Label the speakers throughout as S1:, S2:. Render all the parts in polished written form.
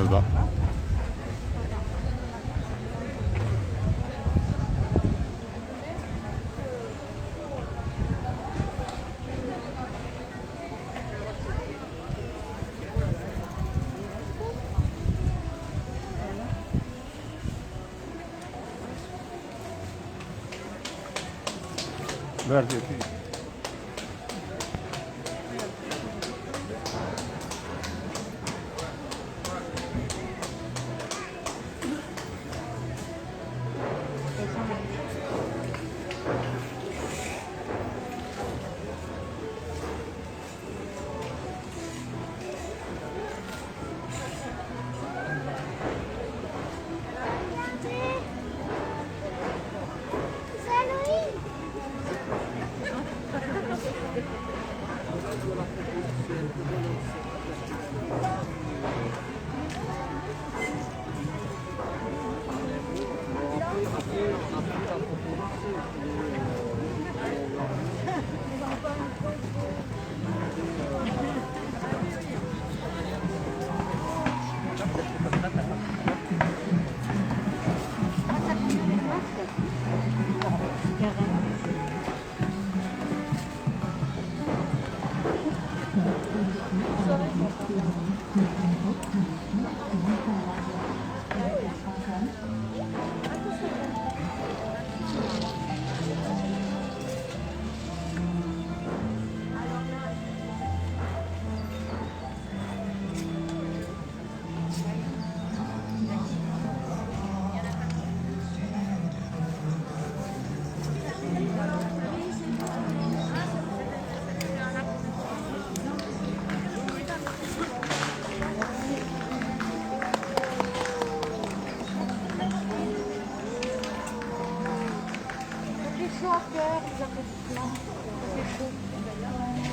S1: là-bas. Verde.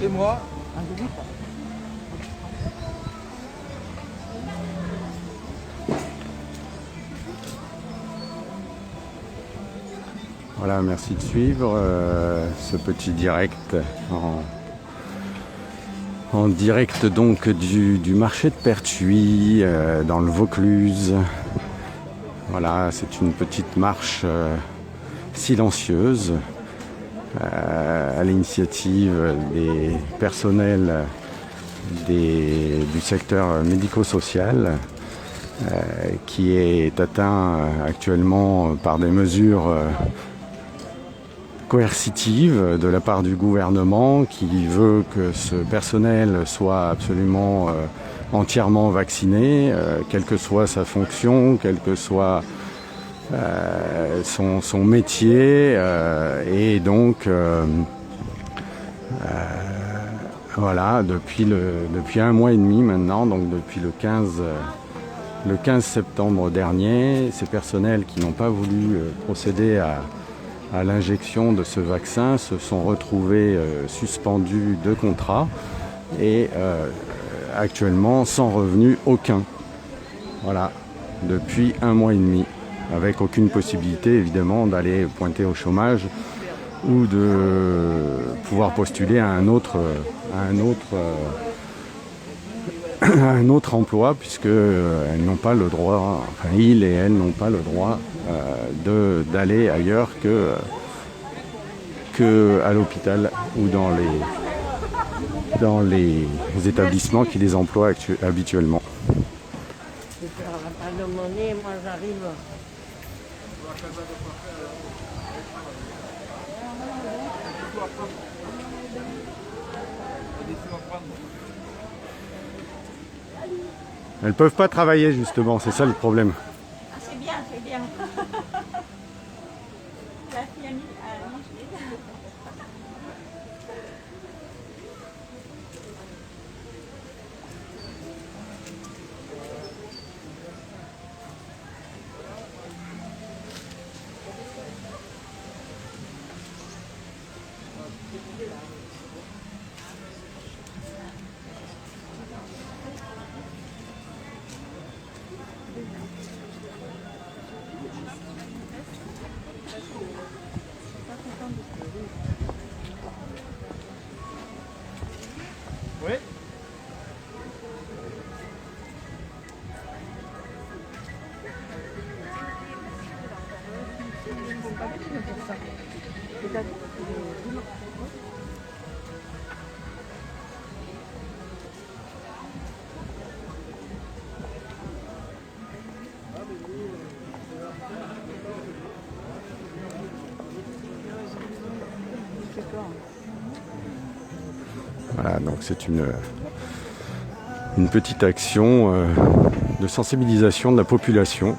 S2: Et moi?
S1: Voilà, merci de suivre ce petit direct en direct donc du marché de Pertuis dans le Vaucluse. Voilà, c'est une petite marche silencieuse à l'initiative des personnels du secteur médico-social qui est atteint actuellement par des mesures coercitives de la part du gouvernement qui veut que ce personnel soit absolument entièrement vacciné, quelle que soit sa fonction, quel que soit son métier et donc voilà, depuis un mois et demi maintenant, donc depuis le 15 septembre dernier, ces personnels qui n'ont pas voulu procéder à l'injection de ce vaccin se sont retrouvés suspendus de contrat et actuellement sans revenu aucun. Voilà, depuis un mois et demi, avec aucune possibilité évidemment d'aller pointer au chômage ou de pouvoir postuler à un autre emploi, puisque elles n'ont pas le droit, enfin ils et elles n'ont pas le droit d'aller ailleurs que à l'hôpital ou dans les établissements qui les emploient habituellement.
S3: À demander, moi j'arrive.
S1: Elles peuvent pas travailler justement, c'est ça le problème.
S4: Ah, c'est bien, c'est bien. La fille a mis
S1: Donc c'est une petite action de sensibilisation de la population.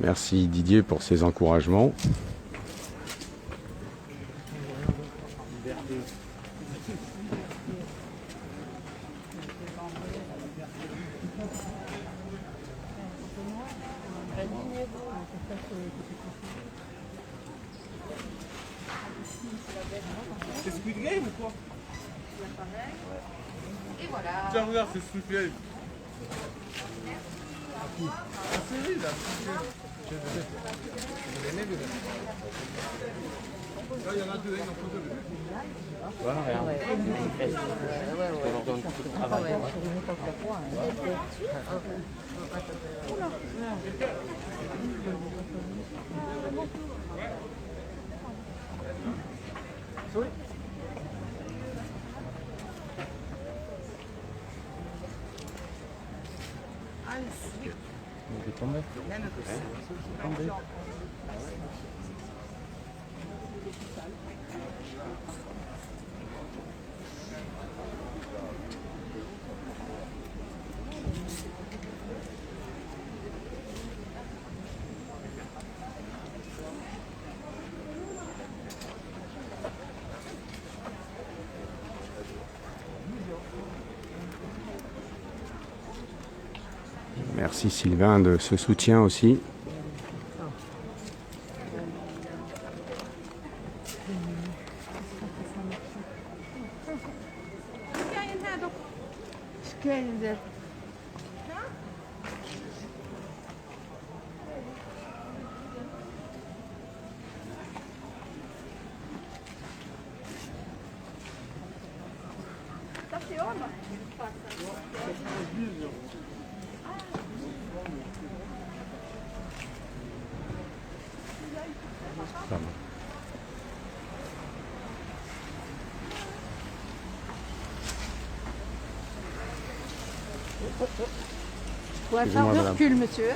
S1: Merci Didier pour ces encouragements.
S2: C'est Squid Game ou quoi?
S3: Et voilà.
S2: Tiens, regarde, c'est Squid Game. Ah, c'est lui là. Là, il y en a deux, il en faut deux.
S5: Voilà, regarde. On leur donne beaucoup de travail. Il est tombé.
S1: Merci Sylvain de ce soutien aussi.
S3: Faut faire
S1: Excusez-moi,
S3: de
S1: madame.
S3: recul, monsieur.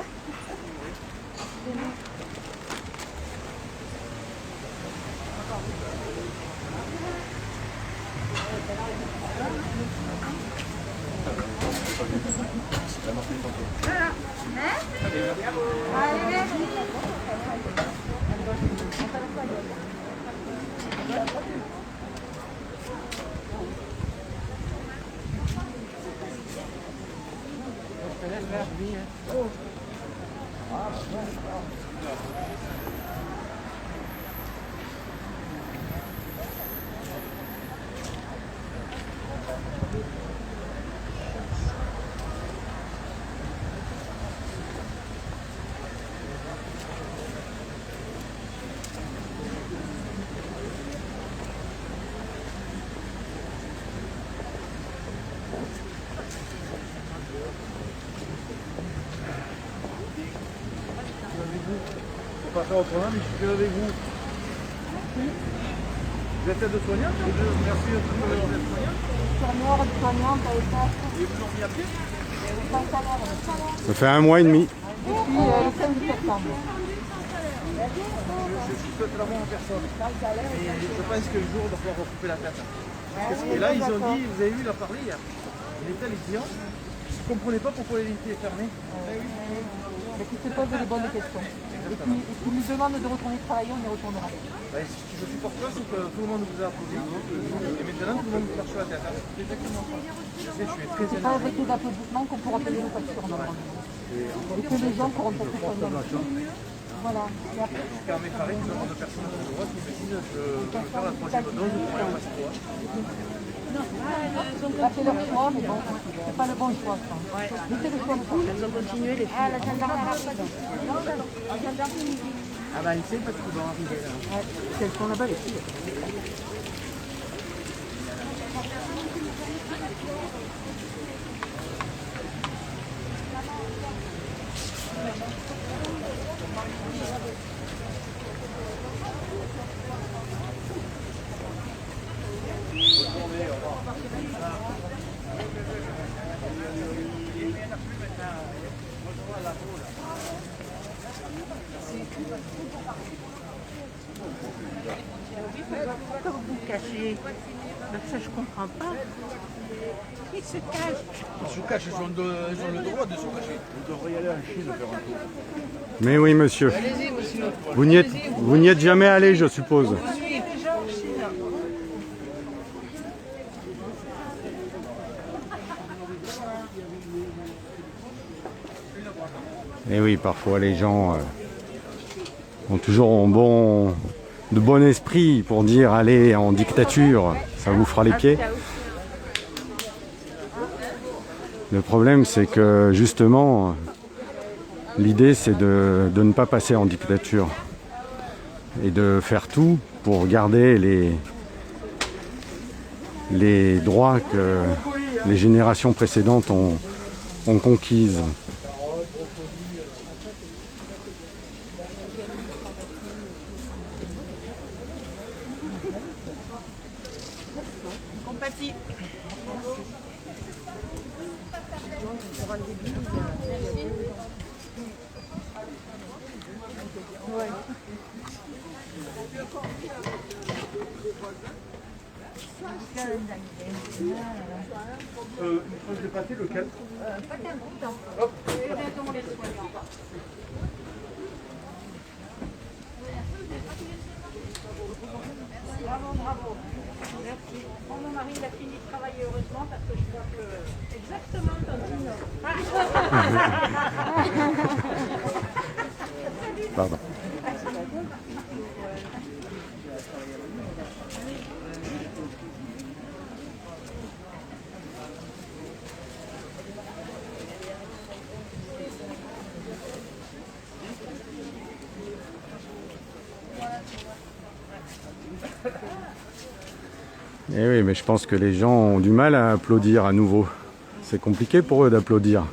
S2: Faut pas faire autrement, mais je suis avec vous. Vous êtes aide-soignante? Merci de vous être aide-soignante. Et vous l'ont mis à pied?
S1: Ça fait 1 mois et demi.
S2: Je souhaite l'avoir en personne. Et je pense que le jour, on va pouvoir recouper la tête. Et là, ils ont dit, vous avez vu, il a parlé hier. Il était les clients. Je ne comprenais pas pourquoi les lits étaient fermés.
S6: Mais qui se pose les bonnes questions. Et qui nous demande de retourner travailler, on y retournera.
S2: Ouais, ce que je supporte pas, c'est que tout le monde vous a applaudi. Et maintenant, tout le monde vous cherche la tête. C'est exactement ça. Je sais, je suis très
S6: C'est pas avec les applaudissements qu'on pourra payer nos factures normalement. Et que les gens pourront être soignés. Voilà. Et après,
S2: Car mes paris, nous avons 2 personnes à droite qui me disent je veux faire la 3e dose pour rien passer quoi.
S6: ça fait leur choix, mais bon, c'est pas le bon choix. Ça. Mais c'est le choix de ça.
S3: Elles ont continué les filles.
S6: Ah bah elle sait parce qu'ils vont arriver là. Ouais, elles sont là-bas les filles.
S3: Pourquoi vous vous cachez? Ça, je comprends pas. Ils se cachent.
S2: Ils se cachent, ils ont le droit de se cacher. Vous devriez aller en Chine faire un tour.
S1: Mais oui, monsieur.
S6: Allez-y, monsieur.
S1: Vous n'y êtes jamais allé, je suppose.
S6: Oui, déjà en Chine.
S1: Et oui, parfois les gens ont toujours de bon esprit pour dire allez en dictature, ça vous fera les pieds. Le problème c'est que justement l'idée c'est de ne pas passer en dictature et de faire tout pour garder les droits que les générations précédentes ont conquises.
S3: Compatis.
S2: Une tranche de pâté, lequel?
S3: Bravo. Merci. Mon mari il a fini de travailler heureusement parce que je vois que exactement Tantine.
S1: Pardon. Eh oui, mais je pense que les gens ont du mal à applaudir à nouveau. C'est compliqué pour eux d'applaudir.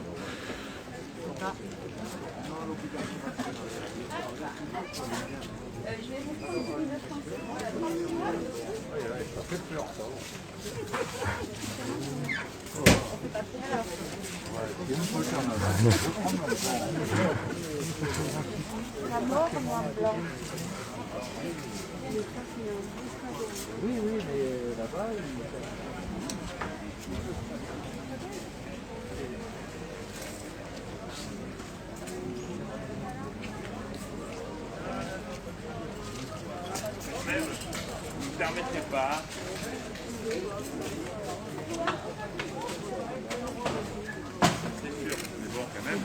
S2: Oui, mais là-bas,
S5: Vous ne permettrez pas. C'est sûr, mais bon, quand même.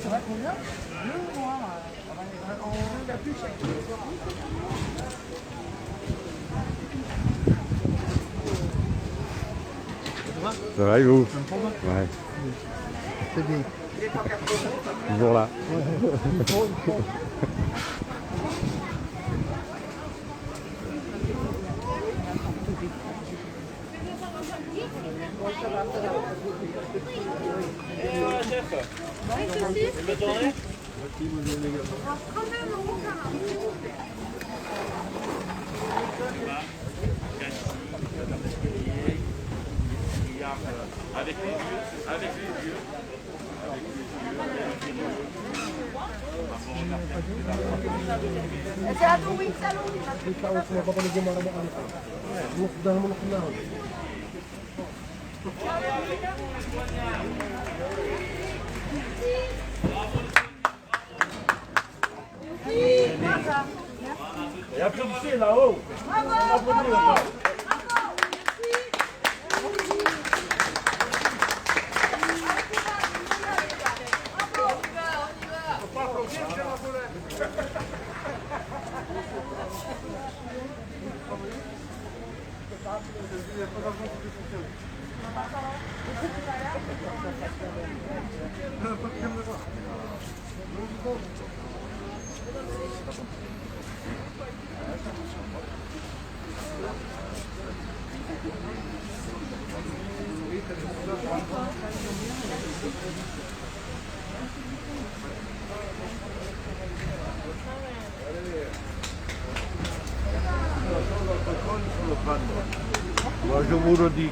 S6: Ça va combien? 2 mois. On a plus chaque
S1: Ça va et vous? Ouais.
S6: C'est bien.
S1: Toujours là.
S5: Avec les yeux, avec les yeux.
S2: Et applaudissez là-haut. Applaudissez là-bas. Moi, je vous le dis.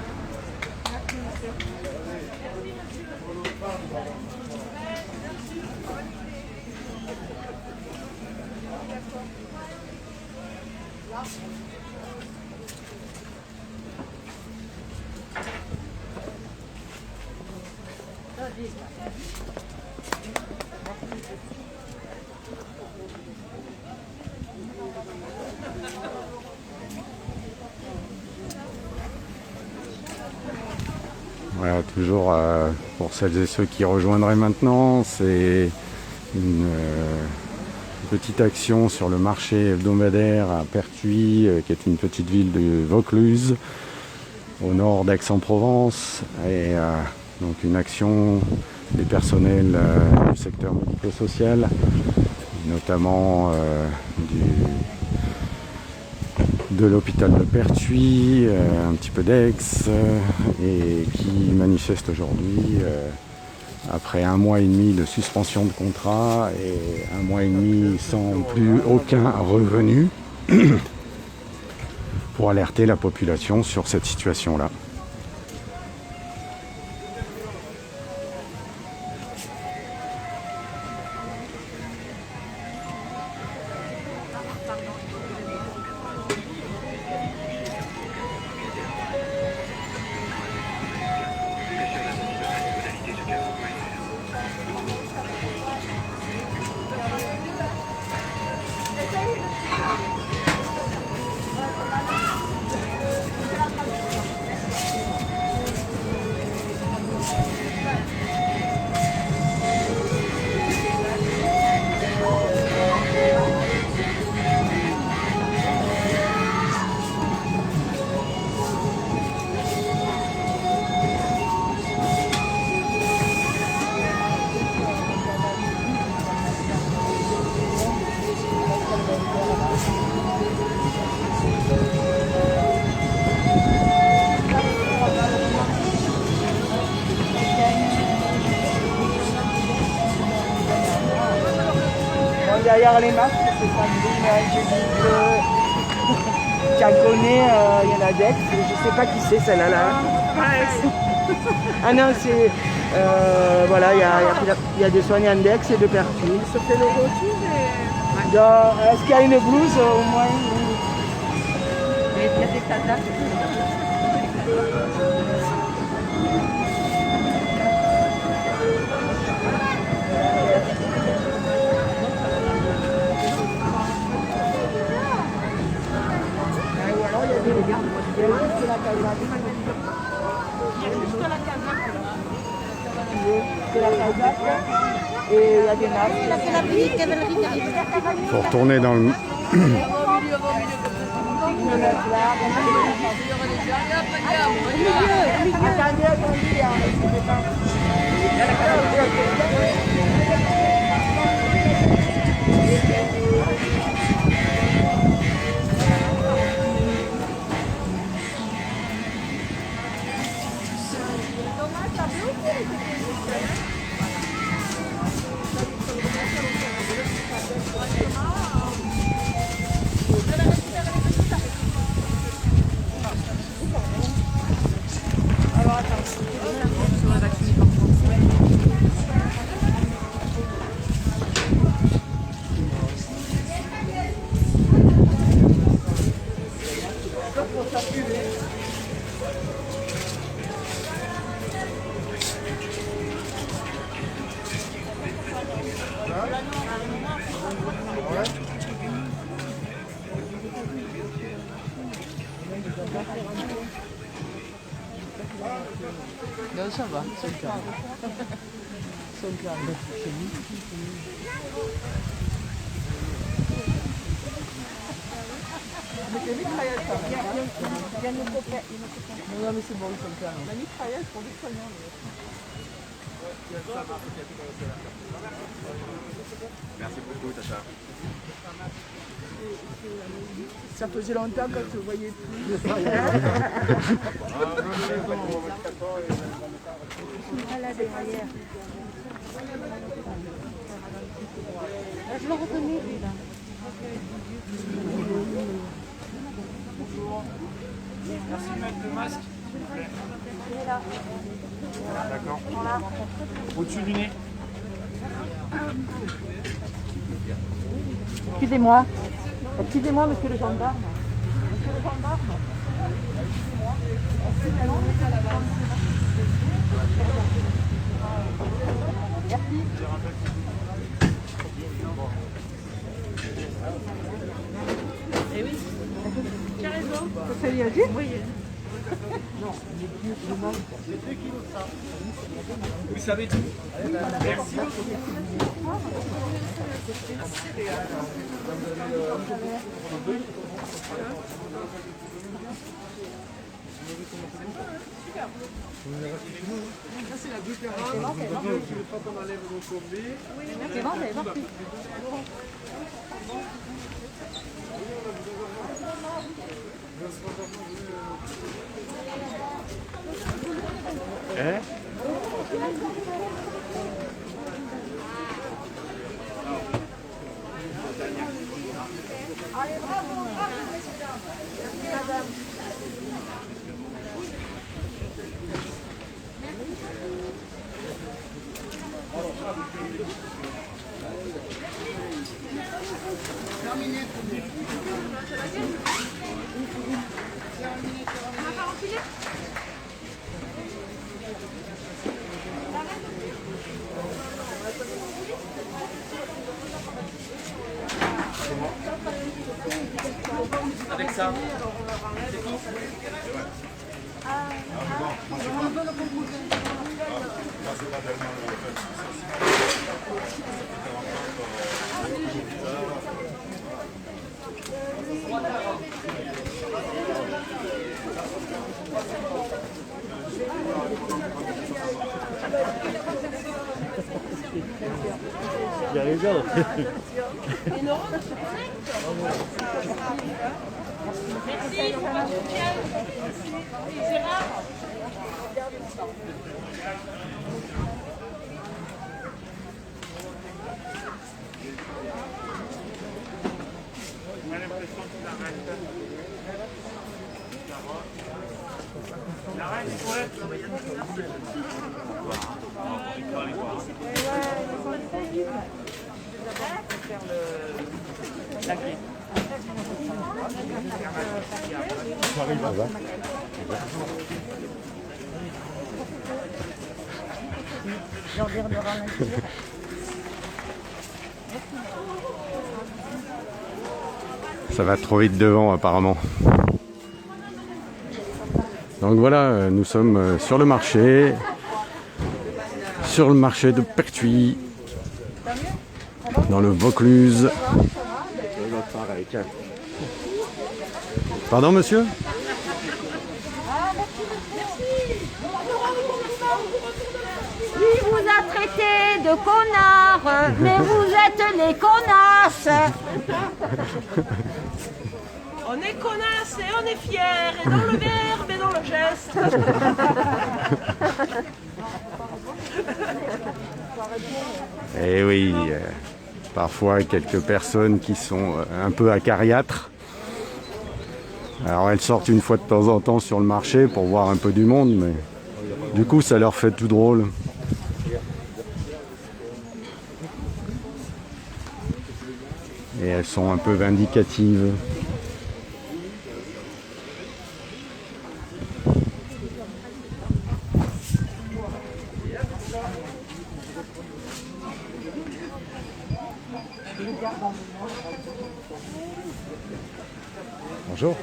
S1: Voilà, toujours pour celles et ceux qui rejoindraient maintenant, c'est une petite action sur le marché hebdomadaire à Pertuis, qui est une petite ville de Vaucluse, au nord d'Aix-en-Provence, et donc une action des personnels du secteur médico-social, notamment de l'hôpital de Pertuis, un petit peu d'Aix, et qui manifeste aujourd'hui après 1 mois et demi de suspension de contrat et 1 mois et demi sans plus aucun revenu, pour alerter la population sur cette situation-là.
S7: Derrière les masques, c'est Sandrine Diaconé, il y en a d'Aix, je ne sais pas qui c'est celle-là. Là. Ah non, c'est... voilà, il y a des soignants d'Aix et de Pertuis.
S6: Ça fait le retour et...
S7: Est-ce qu'il y a une blouse au moins?
S6: Il y a des tatas.
S7: Et il y a des masques.
S1: Il faut retourner dans le...
S6: Non, ça va, c'est le cas. C'est le cas.
S7: Mais les mitraillettes, ça va. Il y a nos copains.
S6: Non, mais c'est bon, c'est le cas.
S7: La mitraillette pour les soignants. Ça faisait longtemps qu'on ne se voyait plus.
S6: Là, derrière. Là, je le reconnais, lui, là.
S2: Merci de mettre le masque, s'il vous plaît.
S6: Il est là.
S2: D'accord.
S6: Voilà.
S2: Au-dessus du nez.
S6: Excusez-moi. Excusez-moi, monsieur le gendarme. Monsieur le gendarme. Merci.
S3: Eh oui, tu as raison.
S6: Ça lui a dit?
S3: Oui.
S2: Vous savez tout. Merci. Ça c'est la différence. Quand on enlève nos courbés.
S6: C'est bon, c'est parti.
S1: Eh?
S2: Avec ça.
S5: Il y a raison.
S3: Merci pour votre soutien. C'est rare.
S1: Ça va trop vite devant apparemment. Donc voilà, nous sommes sur le marché de Pertuis, dans le Vaucluse. Pardon monsieur?
S4: Il vous a traité de connard, mais vous êtes les connasses.
S3: On est connasse et on est fier, et dans le verbe et dans le geste.
S1: Eh oui, parfois quelques personnes qui sont un peu acariâtres. Alors elles sortent une fois de temps en temps sur le marché pour voir un peu du monde, mais du coup ça leur fait tout drôle. Et elles sont un peu vindicatives. Bonjour.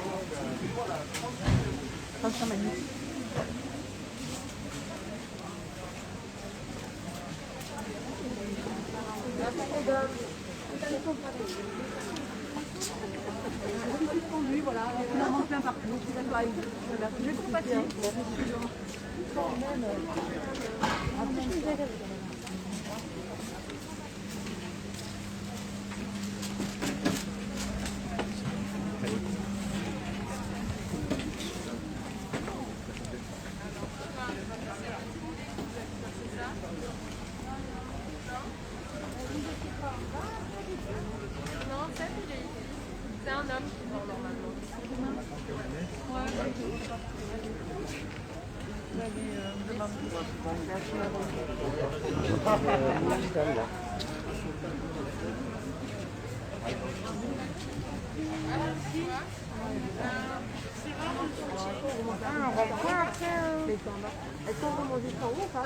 S6: Elles sont vraiment juste en haut ou pas?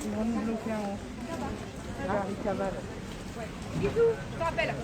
S6: Ils vont nous bloquer en haut. Ah, ils cavalent.
S4: Bisous, je te rappelle.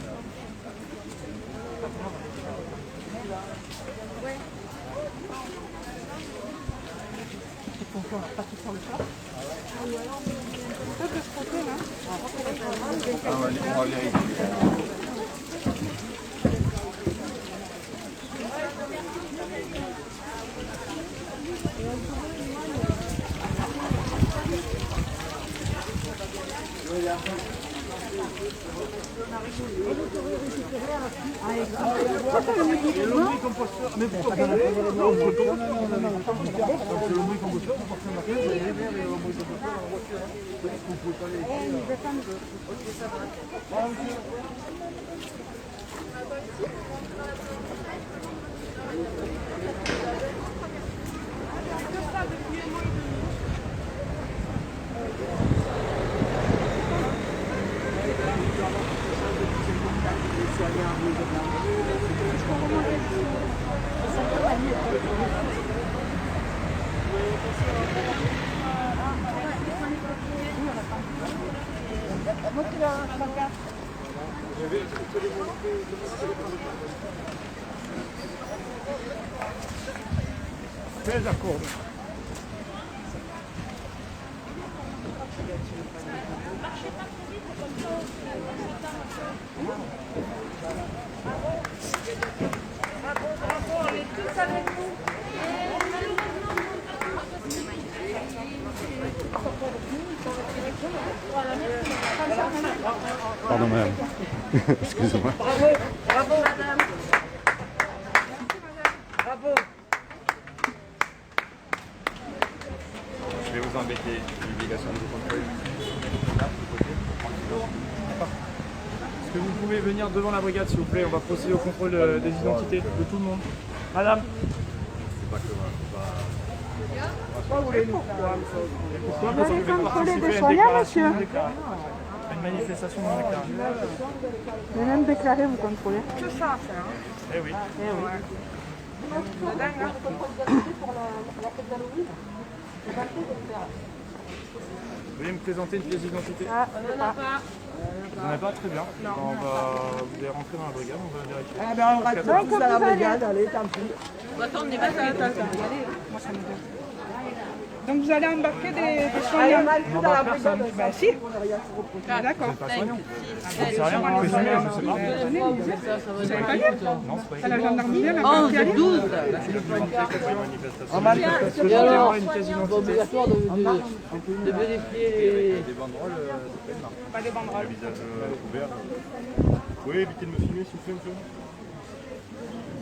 S2: Très d'accord.
S1: Pardon madame. Excusez-moi.
S7: Bravo, bravo madame. Bravo.
S8: Je vais vous embêter, l'obligation de vous contrôler.
S2: Est-ce que vous pouvez venir devant la brigade s'il vous plaît? On va procéder au contrôle des identités de tout le monde. Madame.
S7: Pourquoi voulez-vous faire?
S2: Pourquoi? Parce que vous devez participer à une déclaration non déclarée. Une manifestation non déclarée.
S6: Mais même déclaré, vous contrôlez.
S7: Que ça à faire.
S2: Eh oui.
S7: C'est dingue, hein.
S2: Vous voulez me présenter une pièce d'identité?
S6: Ah, on n'en a pas.
S2: Vous n'en avez pas? Très bien. On va... Vous allez rentrer dans la brigade, on va vérifier.
S7: Eh ben, on va tous à la brigade, allez, tant pis.
S6: Donc vous allez embarquer des
S7: Ah, il y
S6: soignants.
S7: en a plus dans la brigade.
S6: Bah si.
S7: Ah,
S6: D'accord.
S2: Pas soignant. J'en sais rien, vous présumez, je sais pas.
S6: Vous savez pas lire?
S2: Non, c'est pas
S6: À la
S2: évident.
S6: gendarmerie, la police à lire.
S2: En manifestation.
S5: Et alors,
S2: une pièce
S5: c'est
S2: d'identité.
S5: obligatoire de vérifier.
S8: Des banderoles, c'est pas une marque.
S6: Pas des banderoles.
S8: Le visage couvert. Vous pouvez éviter de me filmer s'il vous plaît, monsieur?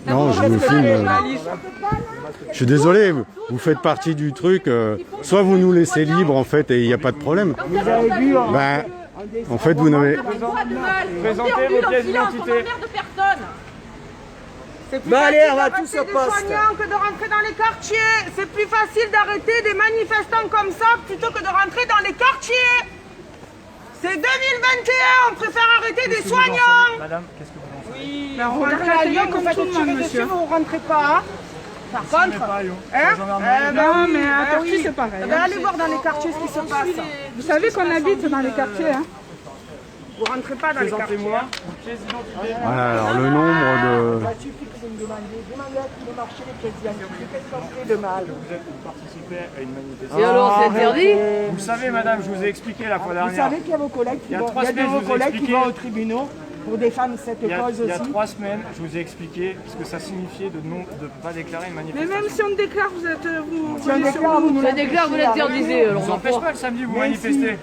S1: Non, je me filme. Je suis désolé, vous faites partie du truc. Soit vous nous laissez libre en fait et il n'y a pas de problème.
S7: Vous avez vu,
S1: Ben, en fait, vous n'avez.
S2: Présentez vos pièces d'identité.
S3: C'est plus
S7: Bah
S3: facile
S7: allez, on va
S3: d'arrêter
S7: tous au
S3: des
S7: poste.
S3: soignants que de rentrer dans les quartiers. C'est plus facile d'arrêter des manifestants comme ça plutôt que de rentrer dans les quartiers. C'est 2021, on préfère arrêter des soignants.
S2: Madame, qu'est-ce que vous en savez?
S3: Ben, on rentre à Lyon comme tout le monde, monsieur. Vous ne rentrez pas. Par contre,
S2: Pas, yo.
S3: hein,
S2: La gendarmerie.
S6: Non, mais à
S3: Ah
S6: Turquie,
S3: oui.
S6: c'est pareil.
S3: Eh ben, allez voir dans les quartiers ce qui se passe.
S6: Vous savez qu'on habite dans les quartiers, hein.
S3: Vous rentrez pas dans les quartiers.
S2: Présentez-moi une pièce d'identité.
S1: Voilà, alors le nombre de.
S7: Ça suffit que vous me demandiez demandez à tout le marché les pièces d'identité. Qu'est-ce qu'on fait de mal?
S8: Vous participez à une manifestation.
S5: Et alors, c'est interdit?
S8: Vous savez, madame, je vous ai expliqué la fois
S7: Vous
S8: dernière.
S7: savez qu'il y a vos collègues qui
S8: Il y a
S7: vont,
S8: 3
S7: il y a de
S8: semaines,
S7: vos
S8: je vous ai
S7: collègues qui
S8: expliqué.
S7: vont au tribunal pour défendre cette
S8: Il y a
S7: cause
S8: 3
S7: aussi.
S8: semaines, je vous ai expliqué ce que ça signifiait de ne pas déclarer une
S3: Mais
S8: manifestation.
S3: même si on déclare, vous êtes... Vous
S7: Si on déclare, vous nous
S5: Ça déclare, vous l'interdisez.
S8: On
S5: Alors,
S8: vous
S5: on
S8: empêche
S5: va
S8: pas le samedi, vous
S7: Mais
S8: manifestez.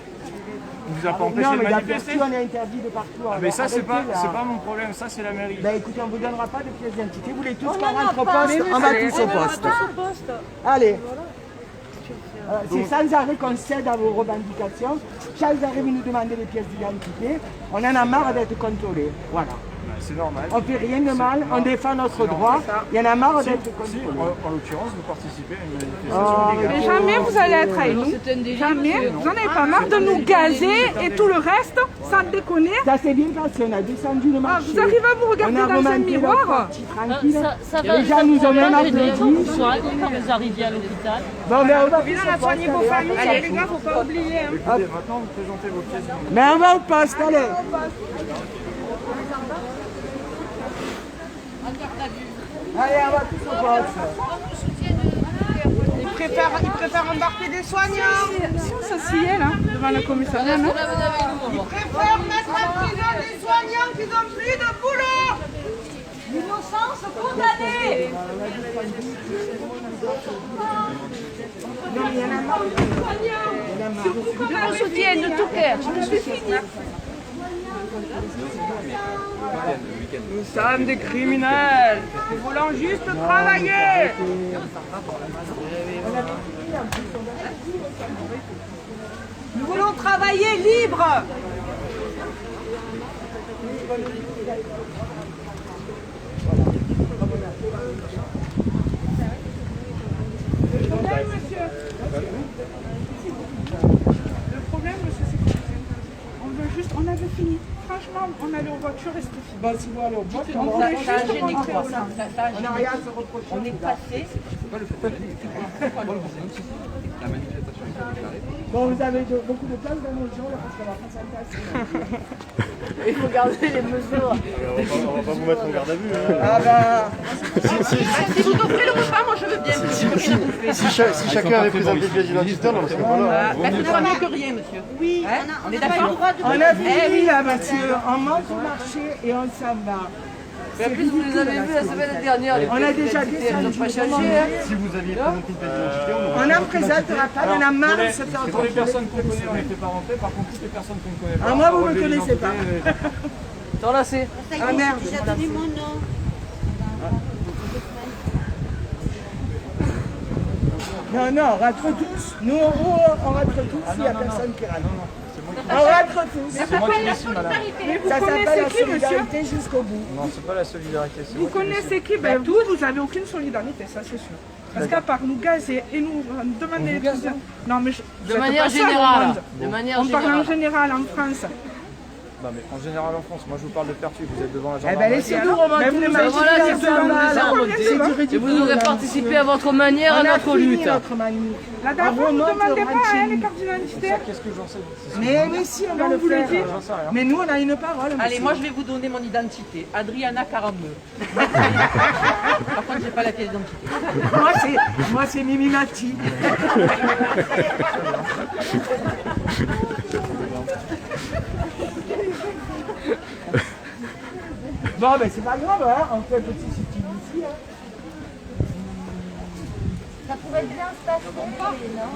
S8: On vous a pas empêché
S7: Non,
S8: de
S7: mais
S8: manifester.
S7: d'aperçu, on est interdit de partout.
S8: Ah, mais
S7: Alors,
S8: ça, c'est
S7: arrêtez, là.
S8: pas mon problème, ça, c'est la mairie.
S7: Ben écoutez, on ne vous donnera pas de pièces d'identité. Vous voulez tous
S4: On
S7: qu'on
S4: en a
S7: rentre au
S4: pas.
S7: poste, on va tous au poste. Allez. C'est sans arrêt qu'on cède à vos revendications. Sans arrêt, vous nous demandez des pièces d'identité. On en a marre d'être contrôlés. Voilà.
S8: C'est normal.
S7: On fait rien de mal, on défend notre droit. Il y en a marre d'être
S8: Si,
S7: contrôlés.
S8: en l'occurrence, vous participez à une
S7: Oh,
S8: manifestation
S3: Mais
S8: illégale.
S3: jamais vous allez être avec nous.
S5: C'est un délit,
S3: Jamais.
S5: monsieur.
S3: Vous en avez pas marre de nous gazer et tout le reste, sans déconner.
S7: Ça s'est bien passé, on a descendu le marché.
S3: Vous arrivez à vous regarder
S7: On a
S3: dans un
S7: remonté
S3: miroir?
S7: notre parti tranquille.
S4: Ça
S7: Les gens nous ont même applaudi.
S4: quand vous arriviez à l'hôpital.
S7: Bon, ben, on va
S3: Puis
S7: tous
S3: on a
S7: au
S3: soigné
S7: poste,
S3: vos
S7: allez,
S3: familles,
S7: allez.
S3: les gars, faut pas oublier. hein.
S8: Écoutez, maintenant, vous présentez vos pièces d'identité.
S7: Mais on va au poste, allez. Allez, on va tous au poste.
S3: Ils préfèrent embarquer des soignants. Si on s'assied là, devant le commissariat, non? Ils préfèrent mettre en prison des soignants qui n'ont plus de boulot.
S4: L'innocence condamnée.
S5: Je vous soutiens de tout cœur.
S3: Nous sommes des criminels. Nous voulons juste travailler. Nous voulons travailler libre. Le problème, monsieur, c'est que on veut juste, on avait fini. Franchement, on allait aux voitures et c'était fini.
S7: Bon, si vous allez au poste, on
S3: On
S7: va
S3: voulait
S7: rentrer.
S3: juste rentrer au sein.
S7: On n'a rien à se reprocher. On est passé. Bon, vous avez beaucoup de place dans nos gens, là, parce qu'on va pas s'entasser.
S5: Il faut garder les mesures.
S8: On va pas vous mettre en garde à vue.
S7: Ah bah...
S3: Si vous offrez le repas, moi je veux bien.
S8: Si chacun avait présenté pièces d'identité, on en serait pas là.
S3: Vous que rien, monsieur. Oui, on est d'accord.
S7: On a fini là, monsieur. On monte au marché et on s'en va.
S5: Mais en plus, vous les avez vus la semaine dernière. Les
S7: On a déjà
S5: pièces d'identité, elles n'ont pas
S7: descendu.
S5: changé. Hein.
S8: Si vous aviez présenté une pièce d'identité,
S7: On n'en présentera pas, il y en a marre de se faire
S8: pour les
S7: contrôler.
S8: personnes qu'on connaît, on n'était pas rentrés. Par contre, toutes les personnes qu'on ne connaît pas.
S7: Ah, moi, vous
S8: on
S7: me
S8: relevé
S7: connaissez pas.
S8: l'identité,
S5: T'en lassé.
S7: Ah merde. Non, non, on rentre tous. Nous, on rentre tous s'il n'y a personne qui rentre. On rentre tous.
S8: C'est moi qui décide, madame.
S7: Ça s'appelle la
S3: qui, monsieur?
S7: solidarité jusqu'au bout.
S8: Non, c'est pas la solidarité. c'est
S3: Vous
S8: moi qui décide.
S3: connaissez qui? Ben vous, vous n'avez aucune solidarité, ça c'est sûr. Parce qu'à part nous gazer et nous demander des trucs. Non, mais
S5: De manière générale. De manière
S3: on parle en
S5: générale.
S3: général en France.
S8: Non, mais en général en France, moi je vous parle de Pertuis, vous êtes devant la
S7: Eh
S8: gendarmerie.
S7: ben, laissez-nous remonter.
S3: Mais vous ne
S7: le
S3: m'avez
S7: marché,
S5: Voilà,
S7: ça
S5: c'est
S7: va,
S5: tout,
S7: là.
S5: c'est remonté.
S7: C'est du
S5: Et
S7: ridicule,
S5: vous aurez
S7: là,
S5: participé
S7: monsieur.
S5: à votre manière à
S7: On a
S5: notre
S7: fini
S5: lutte.
S7: notre manif.
S3: La dernière fois, vous ne
S7: remonte,
S3: demandez
S7: on
S3: pas
S7: rentre chez
S3: hein, les
S7: nous.
S3: cartes d'identité.
S8: Qu'est-ce que j'en sais
S7: Mais si, on va
S3: on
S7: le
S3: vous le
S7: faire.
S3: dit.
S8: J'en sais rien.
S7: Mais nous, on a une parole.
S6: Allez,
S7: monsieur.
S6: moi je vais vous donner mon identité. Adriana Carameux. Par contre, j'ai pas la pièce d'identité.
S7: Moi, c'est Mimi Mati. Bon, ben c'est pas grave, hein. On fait un petit sitting ici. Hein.
S4: Ça pourrait bien se passer, non?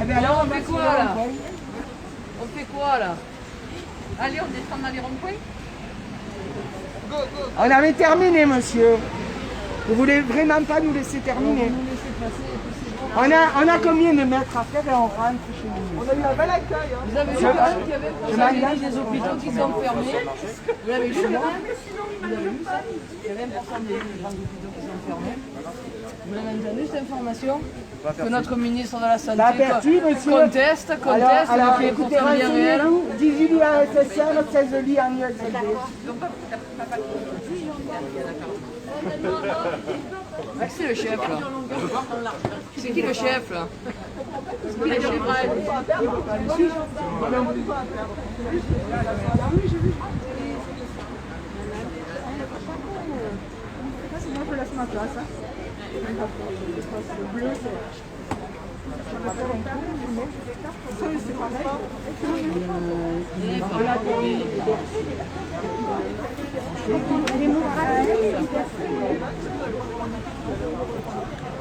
S7: Eh bien, alors,
S5: on fait quoi,
S7: va se
S5: là?
S7: faire
S5: On fait quoi là?
S6: Allez, on descend dans les ronds-points.
S7: On avait terminé, monsieur. Vous voulez vraiment pas nous laisser terminer? On a combien de mètres à faire et on rentre chez nous? On a eu un bel accueil. Hein.
S5: Vous avez vu quand même qu'il y avait vous avez dit des hôpitaux qui sont fermés. Vous l'avez vu ça? Vous avez vu ça? Il y avait 1% des grands hôpitaux qui sont fermés. Vous l'avez entendu cette information? Que notre ministre de la Santé
S7: Pas Pertuis, monsieur.
S5: conteste,
S7: Alors,
S5: qui est
S7: écoutez,
S5: pourtant bien réel.
S7: renseignez-vous. 18 lits à SSR, 16 lits en USLD.
S5: Ah, c'est le chef là. C'est qui le chef là? C'est qui le chef?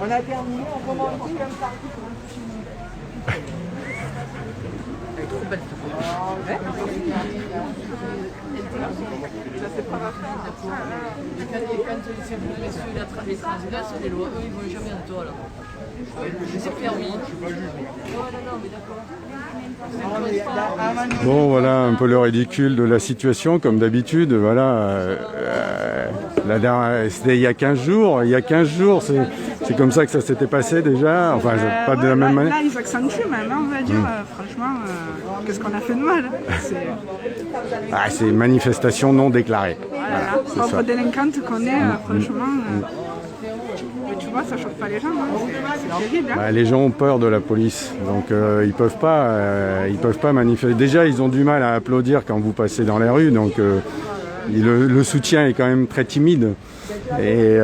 S7: On a terminé, on peut monter comme ça.
S5: Elle est trop belle. Ça c'est pas la fin. Et quand les transgressent les lois, eux ils vont jamais en toi là. C'est permis. Non, mais d'accord.
S1: Bon, voilà un peu le ridicule de la situation, comme d'habitude. Voilà, c'était il y a 15 jours. Il y a 15 jours, c'est comme ça que ça s'était passé déjà. Enfin, pas de la même manière.
S6: Là, ils accentuent même, hein, on va dire. Franchement, qu'est-ce qu'on a fait de mal?
S1: C'est une manifestation non déclarée.
S6: Voilà, pauvre délinquante qu'on est, franchement. Mais tu vois, ça chauffe pas les gens, hein. C'est terrible. Hein.
S1: Les gens ont peur de la police, donc ils peuvent pas manifester. Déjà, ils ont du mal à applaudir quand vous passez dans les rues, donc le soutien est quand même très timide et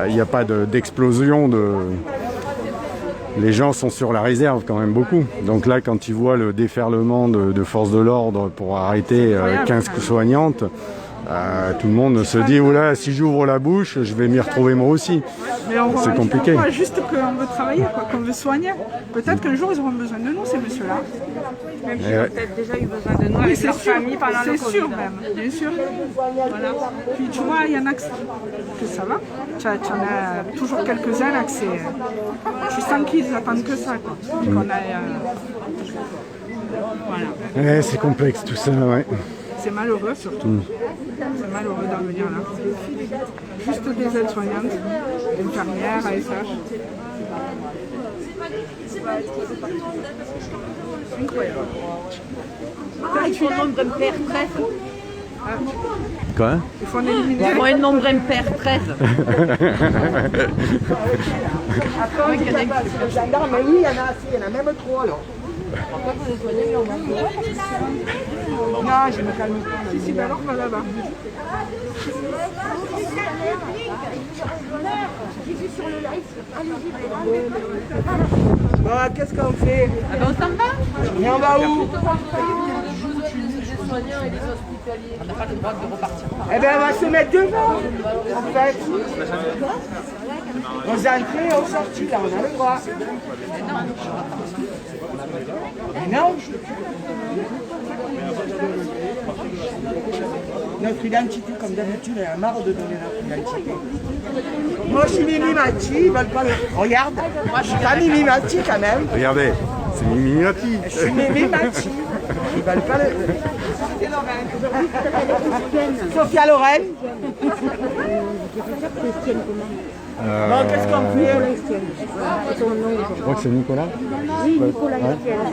S1: il n'y a pas d'explosion Les gens sont sur la réserve quand même beaucoup. Donc là, quand ils voient le déferlement de forces de l'ordre pour arrêter 15 soignantes, tout le monde se dit, oula, si j'ouvre la bouche, je vais m'y retrouver moi aussi. C'est compliqué.
S6: On voit juste qu'on veut travailler, qu'on veut soigner. Peut-être qu'un jour, ils auront besoin de nous, ces messieurs-là.
S3: Même s'ils ont peut-être déjà eu besoin de nous avec leur famille pendant le Covid.
S6: C'est sûr même, bien sûr. Voilà. Puis tu vois, il y en a que ça va. Tu en as toujours quelques-uns là que c'est... Tu sens qu'ils attendent que ça, quoi. Qu'on a...
S1: Voilà. C'est complexe tout ça, ouais.
S6: C'est malheureux surtout. C'est malheureux d'en venir là. Juste des aides-soignantes, infirmières, ASH. Incroyable.
S4: Il faut nombre impair 13.
S1: Quoi?
S6: Il faut en éliminer.
S4: Il faut un nombre impair 13.
S7: Après, il y en a qui gendarme, mais oui, il y en a assez, il y en a même trop alors. Non, je me calme pas.
S6: Si, mais alors, va là-bas.
S7: Bon, qu'est-ce qu'on fait?
S4: On s'en va?
S7: Et on va où?
S5: Les soignants et les hospitaliers. On n'a pas le droit de repartir.
S7: Eh bien, on va se mettre devant, en fait. Aux entrées et aux sorties, là, on a le droit. Mais non. Notre identité, comme d'habitude, elle a marre de donner notre identité. Moi, je suis Mimi Mati, ils veulent pas le... Regarde, je suis pas Mimi Mati quand même.
S1: Regardez, c'est Mimi Mati.
S7: Je suis Mimi Mati. Ils veulent pas le... Sophia Loren. Bon, qu'est-ce qu'on fait?
S1: Je crois que c'est Nicolas.
S4: Oui, Nicolas Estienne.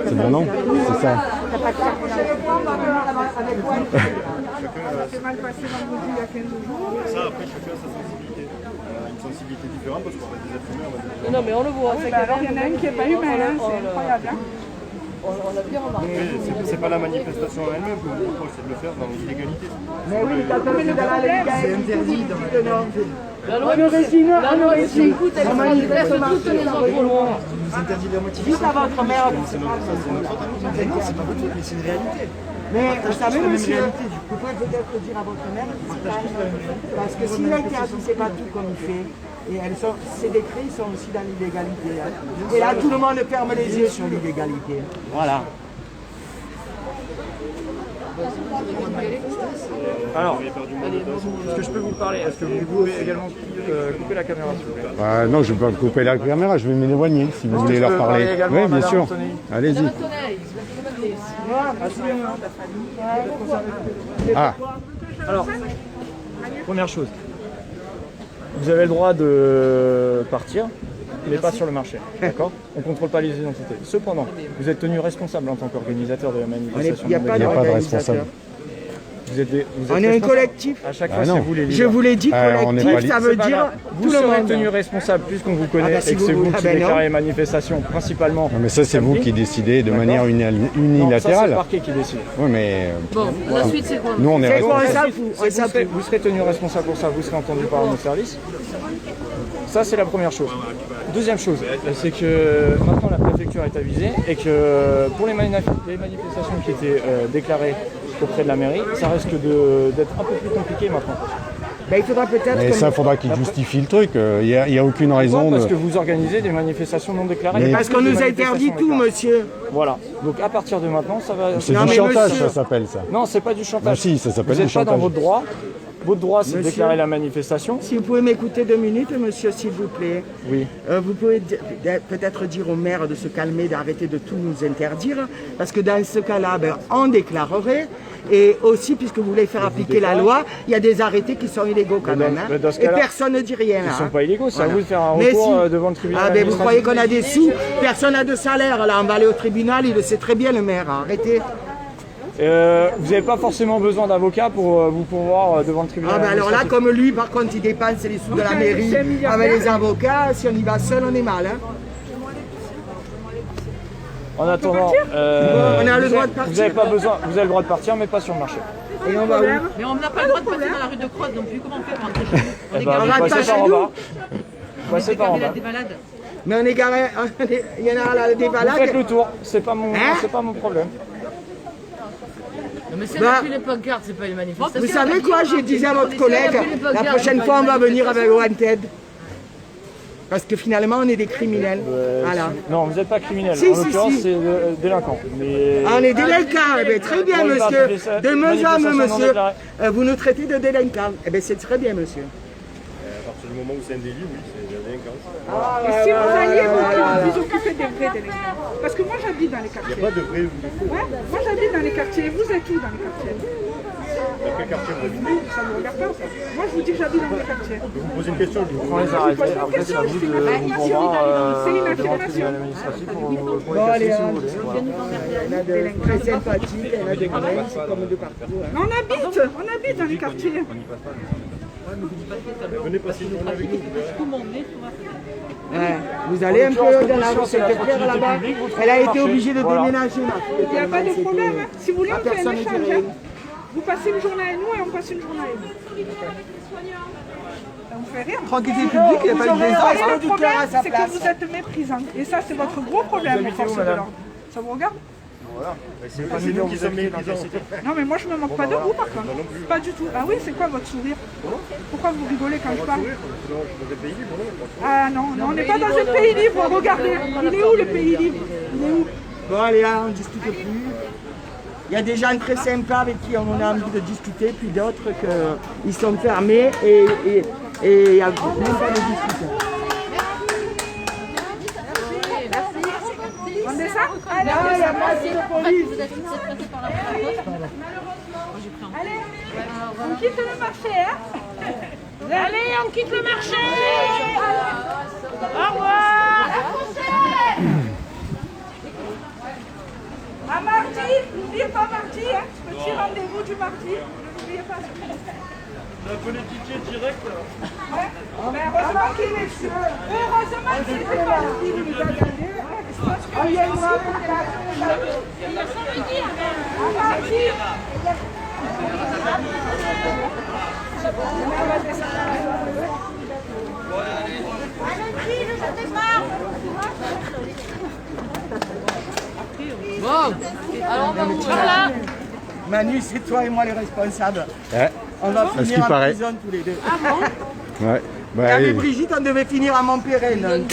S1: C'est mon nom? C'est ça.
S6: Ça s'est mal passé vendredi il y a 15 jours.
S8: Ça, après, chacun a sa sensibilité. Une sensibilité différente parce qu'on va des êtres humains.
S5: Non, mais on le voit.
S6: Alors, il y en a un qui n'est pas humain, hein, c'est incroyable. Hein.
S5: On l'a bien remarqué.
S8: C'est pas la manifestation en elle-même que vous proposez, c'est de le faire dans l'illégalité.
S7: Mais oui, quand on est dans la légalité, c'est interdit dans la légalité.
S5: La loi ici, écoute, elle manifeste toutes les autres lois.
S8: Vous interdit la moitié.
S7: Dites à votre mère.
S8: C'est notre mais c'est pas votre faute, mais c'est une réalité.
S7: Mais vous savez, monsieur, vous pouvez peut-être dire à votre mère, parce que s'il a été associé pas tout comme il fait, et ces décrets sont aussi dans l'illégalité. Hein. Et là, tout le monde ferme les yeux sur l'illégalité. Voilà.
S8: Alors, est-ce que je peux vous parler? Est-ce que vous pouvez également couper la caméra, s'il vous plaît?
S1: Non, je ne vais pas couper la caméra, je vais m'éloigner si vous voulez leur parler. Oui, bien sûr. Allez-y. Ah.
S2: Alors, première chose, vous avez le droit de partir, mais pas sur le marché, d'accord? On ne contrôle pas les identités. Cependant, vous êtes tenu responsable en tant qu'organisateur de la manifestation.
S7: Il n'y a pas de responsable.
S8: Vous êtes
S7: On est un collectif.
S8: À chaque
S1: Ah
S8: fois,
S1: non.
S8: c'est vous les leaders.
S7: Je vous l'ai dit,
S1: on n'est pas
S7: collectif, ça veut
S8: C'est pas
S7: dire
S8: grave.
S7: tout
S8: Vous
S7: le
S8: serez
S7: monde.
S8: tenu responsable puisqu'on vous connaît
S7: Ah bah, si
S8: et que c'est
S7: vous-
S8: vous
S7: ah
S8: qui
S7: ben non.
S8: déclarez les manifestations principalement.
S1: Non, mais ça, c'est vous
S8: samedi.
S1: qui décidez de
S8: D'accord.
S1: manière
S8: Non, ça, c'est
S1: unilatérale.
S8: le parquet qui décide.
S1: Oui, mais
S5: Bon, la suite, c'est quoi?
S1: nous, on est
S7: C'est quoi
S1: responsables.
S7: ça
S8: Vous serez tenu responsable pour ça, vous serez entendu par nos services. Ça, c'est la première chose. Deuxième chose, c'est que maintenant la préfecture est avisée et que pour les manifestations qui étaient déclarées auprès de la mairie, ça risque d'être un peu plus compliqué maintenant.
S7: Ben, il faudra peut-être
S1: Mais
S7: que-
S1: ça, faudra qu'ils justifient le truc. Il n'y a aucune raison
S8: Pourquoi ? Parce
S1: de...
S8: que vous organisez des manifestations non déclarées.
S1: Mais-
S7: Parce qu'on nous interdit tout, monsieur.
S8: Voilà. Donc à partir de maintenant, ça va.
S1: C'est
S7: Non,
S1: du
S7: mais
S1: chantage,
S7: monsieur-
S1: ça s'appelle ça.
S8: Non, c'est pas du chantage.
S1: Ah si, ça s'appelle
S8: Vous
S1: du
S8: n'êtes pas dans
S1: chantage.
S8: votre droit. Votre droit, c'est de
S7: Monsieur-
S8: déclarer la manifestation.
S7: Si vous pouvez m'écouter 2 minutes, monsieur, s'il vous plaît.
S8: Oui.
S7: Vous pouvez peut-être dire au maire de se calmer, d'arrêter de tout nous interdire, parce que dans ce cas-là, ben, on déclarerait. Et aussi, puisque vous voulez faire appliquer la loi, il y a des arrêtés qui sont illégaux quand même.
S8: mais dans ce
S7: Et
S8: cas-là,
S7: personne ne dit rien.
S8: Ils ne
S7: hein.
S8: sont pas illégaux, c'est à
S7: Voilà.
S8: vous de faire un
S7: Mais
S8: recours
S7: si.
S8: devant le tribunal.
S7: Ah ben vous croyez
S8: administratif.
S7: qu'on a des sous? Personne n'a de salaire. Là, on va aller au tribunal, il le sait très bien le maire. Arrêtez.
S8: Vous n'avez pas forcément besoin d'avocat pour vous pourvoir devant le tribunal.
S7: Ah ben alors là,
S8: administratif.
S7: comme lui, par contre, il dépense les sous de la mairie avec les avocats. Si on y va seul, on est mal. Hein.
S8: En attendant,
S7: On a le
S8: vous
S7: droit
S8: avez-
S7: de partir.
S8: Vous n'avez pas besoin, vous avez le droit de partir, mais pas sur le marché.
S7: Et on va où?
S5: Mais on n'a pas le droit de passer dans la rue de Croix non plus. Comment on fait pour rentrer chez nous? On est
S8: Eh ben,
S5: garé
S8: vous
S7: va
S8: passez
S7: pas
S8: par
S7: chez
S8: en
S7: nous.
S8: bas. Vous passez par en bas.
S5: des malades.
S7: Mais on est garé. Il y en a là, des
S8: Vous
S7: balades.
S8: faites le tour, c'est pas mon,
S7: Hein
S8: c'est pas mon problème.
S5: Non, mais c'est
S7: Bah,
S5: plus les pancartes, c'est pas les manifestations.
S7: Vous savez quoi, je disais à votre collègue, la prochaine fois on va venir avec Wanted. Parce que finalement on est des criminels. Voilà.
S8: Non, vous n'êtes pas criminel.
S7: Si,
S8: en
S7: si,
S8: l'occurrence,
S7: si.
S8: c'est délinquant. Mais
S7: Ah, on est délinquants, eh bien, très bien
S8: Pour les
S7: monsieur.
S8: manifestations-
S7: De mieux en mieux
S8: manifestations non
S7: monsieur.
S8: déclarées.
S7: Vous nous traitez de délinquants. Eh bien c'est très bien monsieur.
S9: À partir du moment où c'est un délit, oui, c'est de la délinquance.
S6: Et si vous alliez vous occuper des vrais délinquants? Parce que moi j'habite dans les
S9: Il n'y
S6: quartiers.
S9: a pas de vrai ou de faux.
S6: Ouais, moi j'habite dans les quartiers. Vous êtes où dans les quartiers?
S9: Dans quel quartier vous habitez?
S6: Ça ne me regarde pas ça. Moi je vous dis que j'habite dans les quartiers.
S9: Je vous pose une question, je vous
S8: on les arrête. Après, c'est à vous de vous pourvoir
S6: C'est une
S8: devant le
S6: affirmation.
S8: tribunal administratif pour les
S7: Bon allez,
S8: casser si
S7: hein.
S8: vous voulez. Voilà.
S7: Il y en a de très sympathiques, il y en a des collègues, c'est comme de partout. hein.
S6: Mais on habite dans les quartiers.
S9: venez passer une journée avec nous.
S7: Ouais. Vous allez un peu dans la rue Sainte-Claire là-bas. Elle a été obligée de
S8: Voilà.
S7: déménager. ma fille,
S6: Il n'y a pas de
S7: tellement
S6: problème.
S7: c'était-
S6: Hein. Si vous voulez, on fait un
S7: personne ne
S6: échange.
S7: dirait
S6: Hein.
S7: rien.
S6: Vous passez une journée avec nous et on passe une journée avec vous. Ça vous fait rire.
S7: Tranquillité publique, il n'y a pas de
S6: Et
S7: raison.
S6: le problème, c'est que vous êtes méprisant. Et ça, c'est votre gros problème, les
S8: habitez
S6: forces
S8: où,
S6: de
S8: madame
S6: l'ordre. Ça vous regarde?
S9: C'est nous qui sommes méprisants.
S6: Non, mais moi, je me moque pas de vous, par contre. Pas du tout. Ah oui, c'est quoi votre sourire? Pourquoi vous rigolez quand je parle? Ah non, non, on n'est pas dans un pays libre. Regardez, il est où le pays libre? Il est où?
S7: Bon allez, hein, on ne discute plus. Il y a des gens très sympas avec qui on a envie de discuter, puis d'autres qui sont fermés et il n'y a même pas de discussion.
S6: On est ça?
S7: Là, il n'y a pas de police.
S6: Allez, on quitte le marché, hein? Allez, on quitte le marché! Au revoir! À mardi, n'oubliez pas mardi, hein? Petit rendez-vous du mardi. N'oubliez pas.
S9: Un peu les tickets directs.
S6: Ouais. Mais heureusement qu'il est sûr. Heureusement que c'est pas lui qui nous a gagné. Oh, il y a une robe. À mardi.
S5: Bon, alors on va vous voilà.
S7: Manu, c'est toi et moi les responsables.
S1: Ouais.
S7: On va
S1: ce qui
S7: finir en
S1: paraît.
S7: prison tous les deux.
S1: Ouais. Bah,
S7: Et avec
S1: oui.
S7: Brigitte, on devait finir à Montpellier. Donc,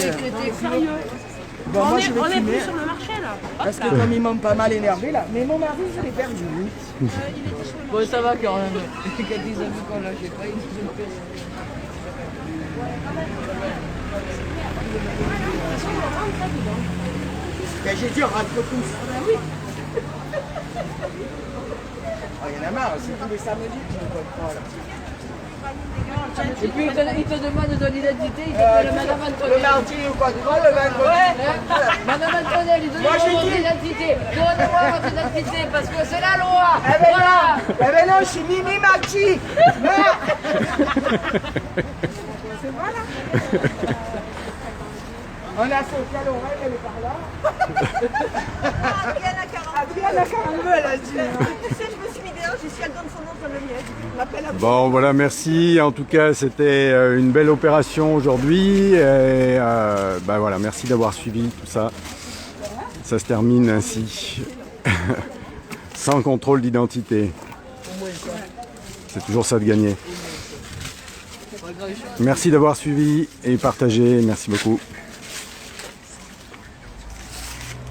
S7: bon, moi je vais fumer.
S3: sur le marché, là.
S7: Parce que comme ils m'ont pas mal énervé là. Mais mon mari, je l'ai perdu.
S5: Bon, ça va quand même. Quand ils ont vu qu'on lâchait pas, ils nous ont fait.
S7: Ben, j'ai dit, on rentre tous. Oh, il y en a marre, c'est tous les samedis que je me contrôle.
S5: Et puis il te demande ton identité, il t'appelle Madame Antonelle.
S7: Le mardi ou quoi, tu vois, le vendredi.
S5: Ouais. Madame Antonelle, il te demande votre identité. Donnez-moi votre identité parce que c'est la loi.
S7: Eh ben
S5: Voilà.
S7: non, eh ben non, je suis Mimi Marti. On a sauté à l'oreille, elle est par là. Adrienne a 42, elle a dit.
S3: Tu sais, je me suis mis derrière, j'ai si elle donne son nom, ça le mien. Je m'appelle
S1: Bon, voilà, merci. En tout cas, c'était une belle opération aujourd'hui. Et bah voilà, merci d'avoir suivi tout ça. Ça se termine ainsi, sans contrôle d'identité. C'est toujours ça de gagner. Merci d'avoir suivi et partagé. Merci beaucoup.